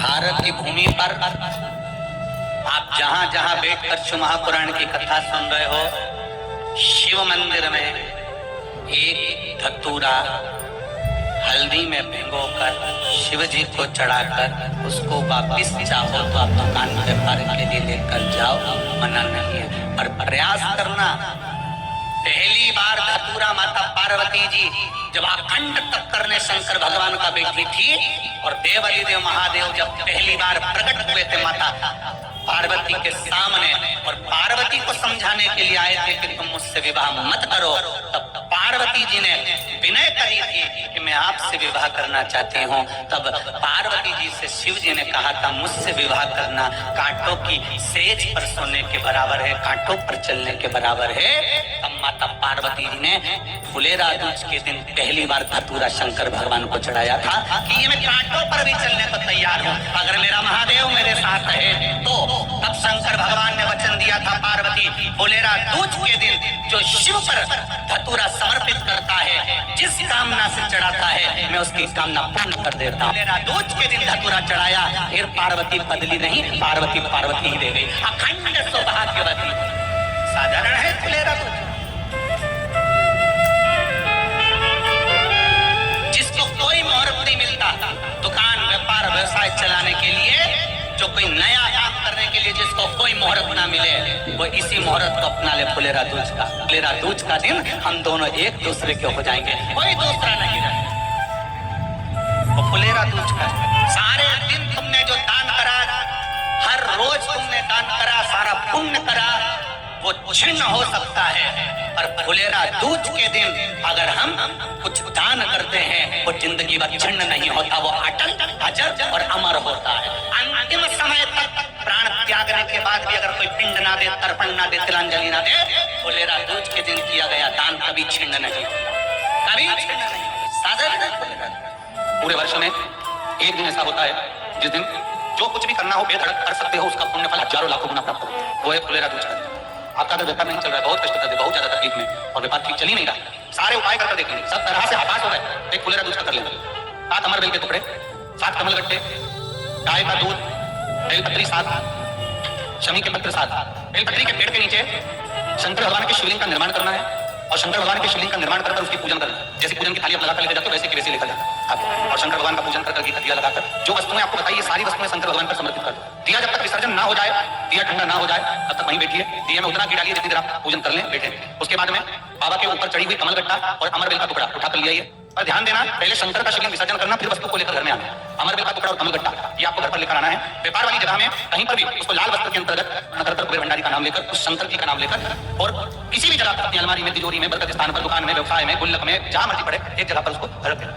भारत की भूमि पर आप जहां जहां बैठकर शिव महापुराण की कथा सुन रहे हो, शिव मंदिर में एक धतूरा हल्दी में भिगोकर शिव जी को चढ़ाकर उसको वापिस चाहो तो आप दुकान व्यापार के लिए लेकर जाओ, मना नहीं है। और प्रयास करना। पहली बार धतूरा माता पार्वती जी जब अखंड तप करने शंकर भगवान का बेटी थी और देवादिदेव महादेव जब पहली बार प्रकट हुए थे माता पार्वती के सामने और पार्वती को समझाने के लिए आए थे कि तुम मुझसे विवाह मत करो, तब पार्वती जी ने विनय करी थी कि मैं आपसे विवाह करना चाहती हूँ। तब पार्वती जी से शिव जी ने कहा था मुझसे विवाह करना कांटों की सेज पर सोने के बराबर है, कांटों पर चलने के बराबर है। तब माता पार्वती जी ने फुलेरा दूज के दिन पहली बार धतूरा शंकर भगवान को चढ़ाया था कि ये मैं कांटों पर भी चलने को तैयार हूँ, अगर मेरा महादेव मेरे साथ है तो। तब शंकर भगवान ने वचन दिया था पार्वती फुलेरा दूज के दिन जो शिव पर धतूरा समर्पित करता है, जिस कामना से चढ़ाता है मैं उसकी कामना पूर्ण कर देता हूँ। फुलेरा दूज के दिन धतूरा चढ़ाया, फिर पार्वती बदली नहीं, पार्वती पार्वती ही दे गई, अखंड सौभाग्यवती। साधारण है फुलेरा दूज। जिसको कोई मुहूर्त नहीं मिलता दुकान व्यापार व्यवसाय चलाने के लिए, जो कोई नया काम करने के लिए जिसको कोई मुहूर्त ना मिले, वो इसी मुहूर्त को अपना ले फुलेरा दूज का। फुलेरा दूज का दिन हम दोनों एक दूसरे के हो जाएंगे, कोई दूसरा नहीं रहेगा। वो फुलेरा दूज का सारे दिन तुमने जो दान करा, हर रोज तुमने दान करा, सारा पुण्य करा, वो छिन्न हो सकता है। और फुलेरा दूज के दिन अगर हम कुछ दान करते हैं वो जिंदगी भर छिन्न नहीं होता, वो अटल अजर और अमर होता है। अंतिम समय तक प्राण त्यागने के बाद भी अगर कोई पिंड ना दे, तर्पण ना दे, तिलांजलि ना दे, फुलेरा दूज के दिन किया गया दान कभी छिन्न नहीं, कभी छिन्न नहीं। साधारण पूरे वर्ष में एक दिन ऐसा होता है जिस दिन जो कुछ भी करना हो बेधड़क कर सकते हो, उसका पुण्य फल हजारों लाखों गुना प्राप्त होता है, वो है फुलेरा दूज का दिन। आपका तो व्यापार नहीं चल रहा है, बहुत कष्ट करते, बहुत ज्यादा तकलीफ में और व्यापार ठीक चल ही नहीं रहा, सारे उपाय करके देखेंगे, सब तरह से हताश हो गए, एक फुलेरा दूज का कर लेंगे। 7 अमरबेल के टुकड़े, 7 कमलगट्टे, गाय का दूध, बेलपत्री 7, शमी के पत्र 7। बेलपत्री के पेड़ के नीचे शंकर भगवान के शिवलिंग का निर्माण करना है और शंकर भगवान के शिवलिंग का निर्माण कर उसकी पूजन करना है। जैसे पूजन की थाली आप लगाकर लेकर जाते हो वैसे की वैसे लेकर जाते और शंकर भगवान का पूजन करके दिया लगाकर जो वस्तुएं आपको बताइए सारी वस्तुएं शंकर भगवान पर समर्पित कर दो। दिया जब तक विसर्जन ना हो जाए, दिया ठंडा ना हो जाए, तब तक वहीं बैठिए, दिए में उतना घी डालिए जितनी देर आप पूजन कर लें, बैठे। उसके बाद में बाबा के ऊपर चढ़ी हुई कमलगट्टा और अमरबेल का टुकड़ा उठाकर ले आइए। पर ध्यान देना, पहले शंकर का शिवलिंग विसर्जन करना, फिर वस्तु को लेकर घर में आना। अमरबेल का टुकड़ा और कमलगट्टा ये आपको घर पर लेकर आना है। व्यापार वाली जगह में कहीं पर भी उसको लाल वस्त्र के अंतर्गत नगर कुबेर भंडारी का नाम लेकर, उस शंकर जी का नाम लेकर और किसी भी जगह अपनी अलमारी में, तिजोरी में, बरकत स्थान पर, दुकान में, व्यवसाय में, गुल्लक में, जहां मर्जी पड़े एक जगह पर उसको रख देना।